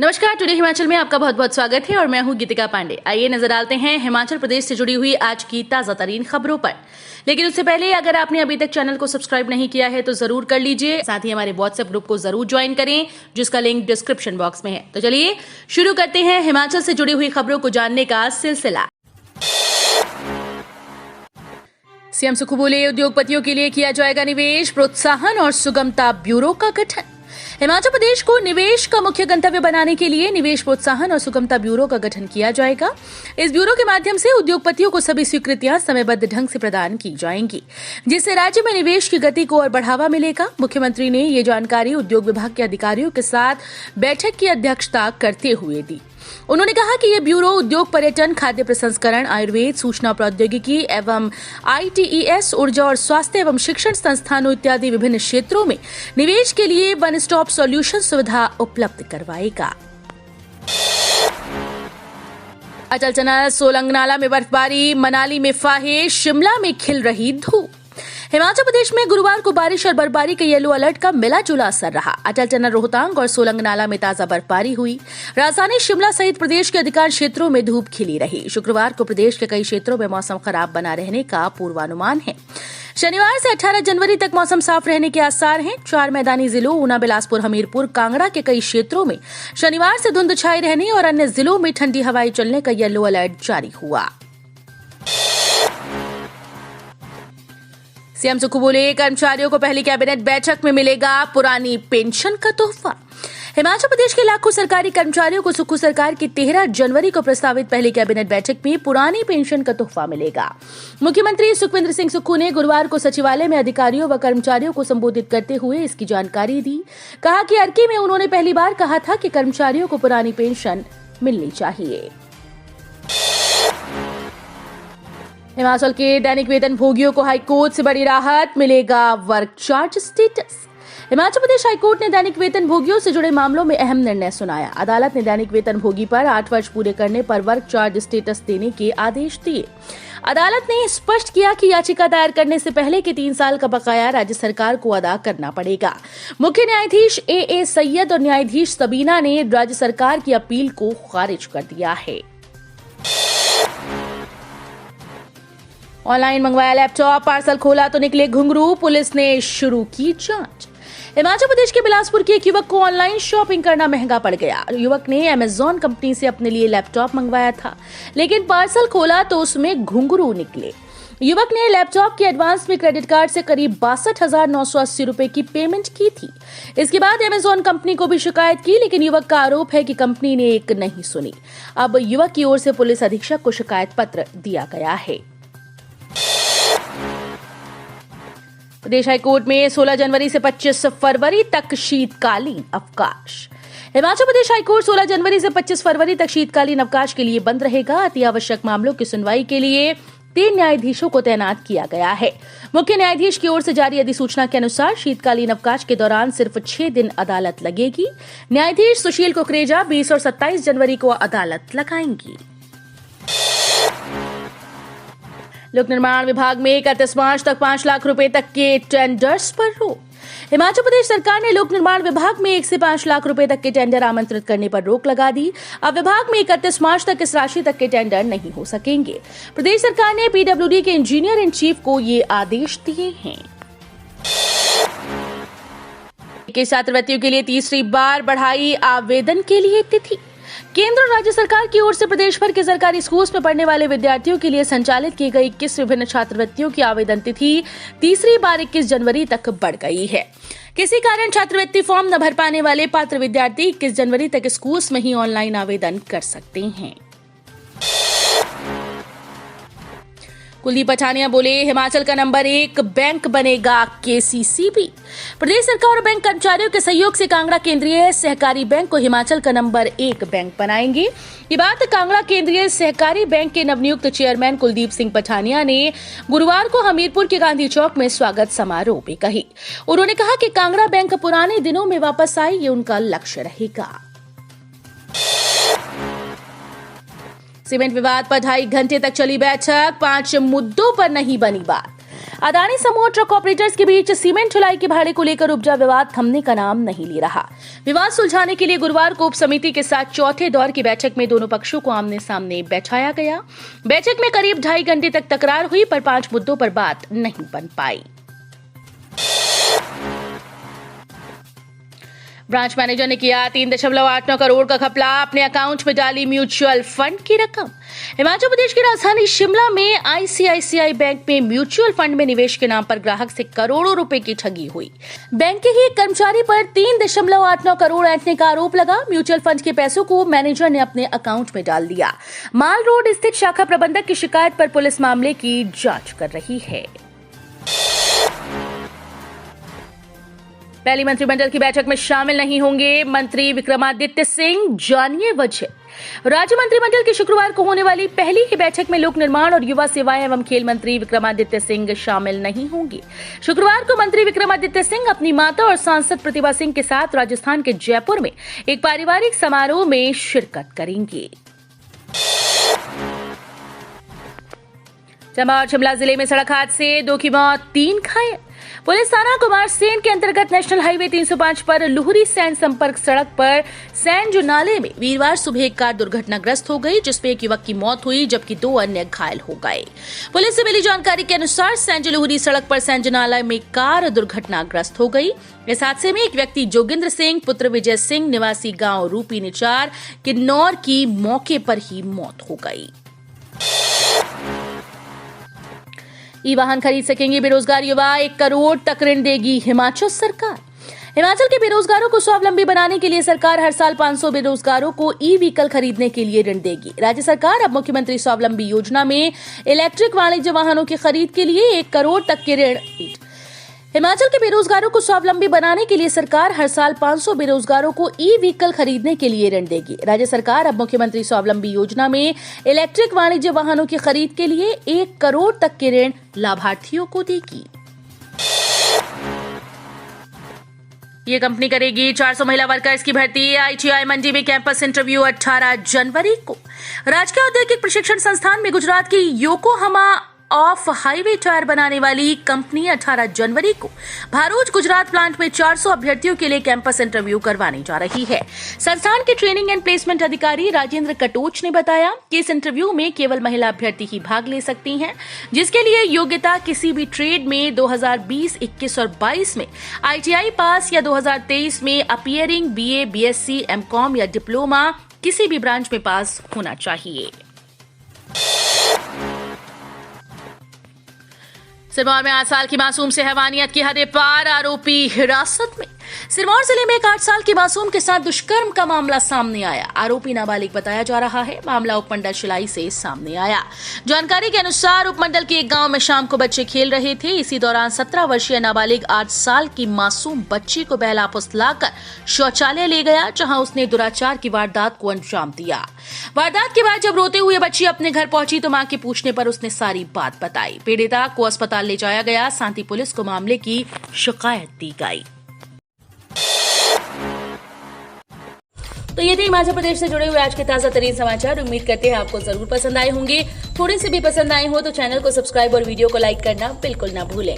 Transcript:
नमस्कार, टुडे हिमाचल में आपका बहुत बहुत स्वागत है और मैं हूं गीतिका पांडे। आइए नजर डालते हैं हिमाचल प्रदेश से जुड़ी हुई आज की ताजा तरीन खबरों पर। लेकिन उससे पहले अगर आपने अभी तक चैनल को सब्सक्राइब नहीं किया है तो जरूर कर लीजिए। साथ ही हमारे व्हाट्सएप ग्रुप को जरूर ज्वाइन करें, जिसका लिंक डिस्क्रिप्शन बॉक्स में है। तो चलिए शुरू करते हैं हिमाचल से जुड़ी हुई खबरों को जानने का सिलसिला। सीएम सुक्खू बोले, उद्योगपतियों के लिए किया जाएगा निवेश, प्रोत्साहन और सुगमता ब्यूरो का गठन। हिमाचल प्रदेश को निवेश का मुख्य गंतव्य बनाने के लिए निवेश प्रोत्साहन और सुगमता ब्यूरो का गठन किया जाएगा। इस ब्यूरो के माध्यम से उद्योगपतियों को सभी स्वीकृतियां समयबद्ध ढंग से प्रदान की जाएंगी, जिससे राज्य में निवेश की गति को और बढ़ावा मिलेगा। मुख्यमंत्री ने ये जानकारी उद्योग विभाग के अधिकारियों के साथ बैठक की अध्यक्षता करते हुए दी। उन्होंने कहा कि ये ब्यूरो उद्योग, पर्यटन, खाद्य प्रसंस्करण, आयुर्वेद, सूचना प्रौद्योगिकी एवं ITES, ऊर्जा और स्वास्थ्य एवं शिक्षण संस्थानों इत्यादि विभिन्न क्षेत्रों में निवेश के लिए वन स्टॉप सॉल्यूशन सुविधा उपलब्ध करवाएगा। अटल टनल, सोलंग नाला में बर्फबारी, मनाली में फाहे, शिमला में खिल रही धूप। हिमाचल प्रदेश में गुरुवार को बारिश और बर्फबारी के येलो अलर्ट का मिला जुला असर रहा। अटल टनल, रोहतांग और सोलंग नाला में ताजा बर्फबारी हुई। राजधानी शिमला सहित प्रदेश के अधिकांश क्षेत्रों में धूप खिली रही। शुक्रवार को प्रदेश के कई क्षेत्रों में मौसम खराब बना रहने का पूर्वानुमान है। शनिवार से 18 जनवरी तक मौसम साफ रहने के आसार हैं। 4 मैदानी जिलों ऊना, बिलासपुर, हमीरपुर, कांगड़ा के कई क्षेत्रों में शनिवार से धुंध छाई रहने और अन्य जिलों में ठंडी हवाएं चलने का येलो अलर्ट जारी हुआ। सीएम सुक्खू बोले, कर्मचारियों को पहली कैबिनेट बैठक में मिलेगा पुरानी पेंशन का तोहफा। हिमाचल प्रदेश के लाखों सरकारी कर्मचारियों को सुक्खू सरकार की 13 जनवरी को प्रस्तावित पहली कैबिनेट बैठक में पुरानी पेंशन का तोहफा मिलेगा। मुख्यमंत्री सुखविंदर सिंह सुक्खू ने गुरुवार को सचिवालय में अधिकारियों व कर्मचारियों को संबोधित करते हुए इसकी जानकारी दी। कहा कि अर्की में उन्होंने पहली बार कहा था कि कर्मचारियों को पुरानी पेंशन मिलनी चाहिए। हिमाचल के दैनिक वेतन भोगियों को हाईकोर्ट से बड़ी राहत, मिलेगा work charge status. Himachal Pradesh high court ने दैनिक वेतन भोगियों से जुड़े मामलों में अहम निर्णय सुनाया। अदालत ने दैनिक वेतन भोगी पर 8 वर्ष पूरे करने पर वर्क चार्ज स्टेटस देने के आदेश दिए। अदालत ने स्पष्ट किया कि याचिका दायर करने से पहले के 3 साल का बकाया राज्य सरकार को अदा करना पड़ेगा। मुख्य न्यायाधीश AA सैयद और न्यायाधीश सबीना ने राज्य सरकार की अपील को खारिज कर दिया है। ऑनलाइन मंगवाया लैपटॉप, पार्सल खोला तो निकले घुंघरू, पुलिस ने शुरू की जांच। हिमाचल प्रदेश के बिलासपुर के एक युवक को ऑनलाइन शॉपिंग करना महंगा पड़ गया। युवक ने Amazon कंपनी से अपने लिए लैपटॉप मंगवाया था, लेकिन पार्सल खोला तो उसमें घुंघरू निकले। युवक ने लैपटॉप के एडवांस में क्रेडिट कार्ड से करीब 62,980 रुपए की पेमेंट की थी। इसके बाद Amazon कंपनी को भी शिकायत की, लेकिन युवक का आरोप है कि कंपनी ने एक नहीं सुनी। अब युवक की ओर से पुलिस अधीक्षक को शिकायत पत्र दिया गया है। प्रदेश हाईकोर्ट में 16 जनवरी से 25 फरवरी तक शीतकालीन अवकाश। हिमाचल प्रदेश हाईकोर्ट 16 जनवरी से 25 फरवरी तक शीतकालीन अवकाश के लिए बंद रहेगा। अति आवश्यक मामलों की सुनवाई के लिए 3 न्यायाधीशों को तैनात किया गया है। मुख्य न्यायाधीश की ओर से जारी अधिसूचना के अनुसार शीतकालीन अवकाश के दौरान सिर्फ 6 दिन अदालत लगेगी। न्यायाधीश सुशील कुकरेजा 20 और 27 जनवरी को अदालत लगाएंगी। लोक निर्माण विभाग में 31 मार्च तक 5 लाख रुपए तक के टेंडर्स पर रोक। हिमाचल प्रदेश सरकार ने लोक निर्माण विभाग में 1 से 5 लाख रुपए तक के टेंडर आमंत्रित करने पर रोक लगा दी। अब विभाग में 31 मार्च तक इस राशि तक के टेंडर नहीं हो सकेंगे। प्रदेश सरकार ने PWD के इंजीनियर इन चीफ को ये आदेश दिए हैं। के छात्रवृत्तियों के लिए तीसरी बार बढ़ाई आवेदन के लिए तिथि। केंद्र और राज्य सरकार की ओर से प्रदेश भर के सरकारी स्कूल में पढ़ने वाले विद्यार्थियों के लिए संचालित की गई 21 विभिन्न छात्रवृत्तियों की आवेदन तिथि तीसरी बार 21 जनवरी तक बढ़ गई है। किसी कारण छात्रवृत्ति फॉर्म न भर पाने वाले पात्र विद्यार्थी 21 जनवरी तक स्कूल में ही ऑनलाइन आवेदन कर सकते हैं। कुलदीप पठानिया बोले, हिमाचल का नंबर 1 बैंक बनेगा KCCB। प्रदेश सरकार और बैंक कर्मचारियों के सहयोग से कांगड़ा केंद्रीय सहकारी बैंक को हिमाचल का नंबर 1 बैंक बनाएंगे। ये बात कांगड़ा केंद्रीय सहकारी बैंक के नवनियुक्त चेयरमैन कुलदीप सिंह पठानिया ने गुरुवार को हमीरपुर के गांधी चौक में स्वागत समारोह में कही। उन्होंने कहा कि कांगड़ा बैंक पुराने दिनों में वापस आए, ये उनका लक्ष्य रहेगा। सीमेंट विवाद पर 2.5 घंटे तक चली बैठक, 5 मुद्दों पर नहीं बनी बात। अदानी समूह ट्रक ऑपरेटर्स के बीच सीमेंट ढुलाई के भाड़े को लेकर उपजा विवाद थमने का नाम नहीं ले रहा। विवाद सुलझाने के लिए गुरुवार को उप समिति के साथ चौथे दौर की बैठक में दोनों पक्षों को आमने सामने बैठाया गया। बैठक में करीब 2.5 घंटे तक तकरार हुई, पर 5 मुद्दों पर बात नहीं बन पाई। ब्रांच मैनेजर ने किया 3.89 करोड़ का घपला, अपने अकाउंट में डाली म्यूचुअल फंड की रकम। हिमाचल प्रदेश की राजधानी शिमला में आईसीआईसीआई बैंक में म्यूचुअल फंड में निवेश के नाम पर ग्राहक से करोड़ों रुपए की ठगी हुई। बैंक के ही एक कर्मचारी पर 3.89 करोड़ ऐंठने का आरोप लगा। म्यूचुअल फंड के पैसों को मैनेजर ने अपने अकाउंट में डाल दिया। माल रोड स्थित शाखा प्रबंधक की शिकायत पर पुलिस मामले की जांच कर रही है। पहली मंत्रिमंडल की बैठक में शामिल नहीं होंगे मंत्री विक्रमादित्य सिंह, जानिए वजह। राज्य मंत्रिमंडल की शुक्रवार को होने वाली पहली ही बैठक में लोक निर्माण और युवा सेवाएं एवं खेल मंत्री विक्रमादित्य सिंह शामिल नहीं होंगे। शुक्रवार को मंत्री विक्रमादित्य सिंह अपनी माता और सांसद प्रतिभा सिंह के साथ राजस्थान के जयपुर में एक पारिवारिक समारोह में शिरकत करेंगे। चंबा और शिमला जिले में सड़क हादसे, 2 की मौत, 3 घायल। पुलिस थाना कुमारसेन के अंतर्गत नेशनल हाईवे 305 पर लुहरी सैंड संपर्क सड़क पर सैंड नाले में वीरवार सुबह एक कार दुर्घटनाग्रस्त हो गई, जिसमें एक युवक की मौत हुई जबकि 2 अन्य घायल हो गए। पुलिस से मिली जानकारी के अनुसार सैंड लुहरी सड़क पर सैंड नाला में कार दुर्घटनाग्रस्त हो गई। इस हादसे में एक व्यक्ति जोगिंद्र सिंह पुत्र विजय सिंह निवासी गांव रूपी निचार किन्नौर की मौके पर ही मौत हो गई। ई वाहन खरीद सकेंगे बेरोजगार युवा, 1 करोड़ तक ऋण देगी हिमाचल सरकार। हिमाचल के बेरोजगारों को स्वावलंबी बनाने के लिए सरकार हर साल 500 बेरोजगारों को ई व्हीकल खरीदने के लिए ऋण देगी। राज्य सरकार अब मुख्यमंत्री स्वावलंबी योजना में इलेक्ट्रिक वाणिज्य वाहनों की खरीद के लिए 1 करोड़ तक के ऋण। हिमाचल के बेरोजगारों को स्वावलंबी बनाने के लिए सरकार हर साल 500 बेरोजगारों को ई व्हीकल खरीदने के लिए ऋण देगी। राज्य सरकार अब मुख्यमंत्री स्वावलंबी योजना में इलेक्ट्रिक वाणिज्य वाहनों की खरीद के लिए 1 करोड़ तक के ऋण लाभार्थियों को देगी। ये कंपनी करेगी 400 महिला वर्कर्स की भर्ती। आईटीआई मंडी में कैंपस इंटरव्यू 18 जनवरी को। राजकीय औद्योगिक प्रशिक्षण संस्थान में गुजरात की योकोहामा ऑफ हाईवे टायर बनाने वाली कंपनी 18 जनवरी को भारूच गुजरात प्लांट में 400 अभ्यर्थियों के लिए कैंपस इंटरव्यू करवाने जा रही है। संस्थान के ट्रेनिंग एंड प्लेसमेंट अधिकारी राजेंद्र कटोच ने बताया कि इस इंटरव्यू में केवल महिला अभ्यर्थी ही भाग ले सकती हैं, जिसके लिए योग्यता किसी भी ट्रेड में 2020, 21 और 22 में आईटीआई पास या 2023 में अपीयरिंग बीए, बीएससी, एमकॉम या डिप्लोमा किसी भी ब्रांच में पास होना चाहिए। सिरमौर में 8 साल की मासूम से हैवानियत की हदें पार, आरोपी हिरासत में। सिरमौर जिले में एक 8 साल की मासूम के साथ दुष्कर्म का मामला सामने आया। आरोपी नाबालिग बताया जा रहा है। मामला उपमंडल शिलाई से सामने आया। जानकारी के अनुसार उपमंडल के एक गांव में शाम को बच्चे खेल रहे थे। इसी दौरान 17 वर्षीय नाबालिग 8 साल की मासूम बच्ची को बहला फुसलाकर शौचालय ले गया, जहां उसने दुराचार की वारदात को अंजाम दिया। वारदात के बाद जब रोते हुए बच्ची अपने घर पहुंची तो मां के पूछने पर उसने सारी बात बताई। पीड़िता को अस्पताल ले जाया गया। साथ ही पुलिस को मामले की शिकायत दी गई। तो ये थे हिमाचल प्रदेश से जुड़े हुए आज के ताजा तरीन समाचार। उम्मीद करते हैं आपको जरूर पसंद आए होंगे। थोड़े से भी पसंद आए हो तो चैनल को सब्सक्राइब और वीडियो को लाइक करना बिल्कुल ना भूलें।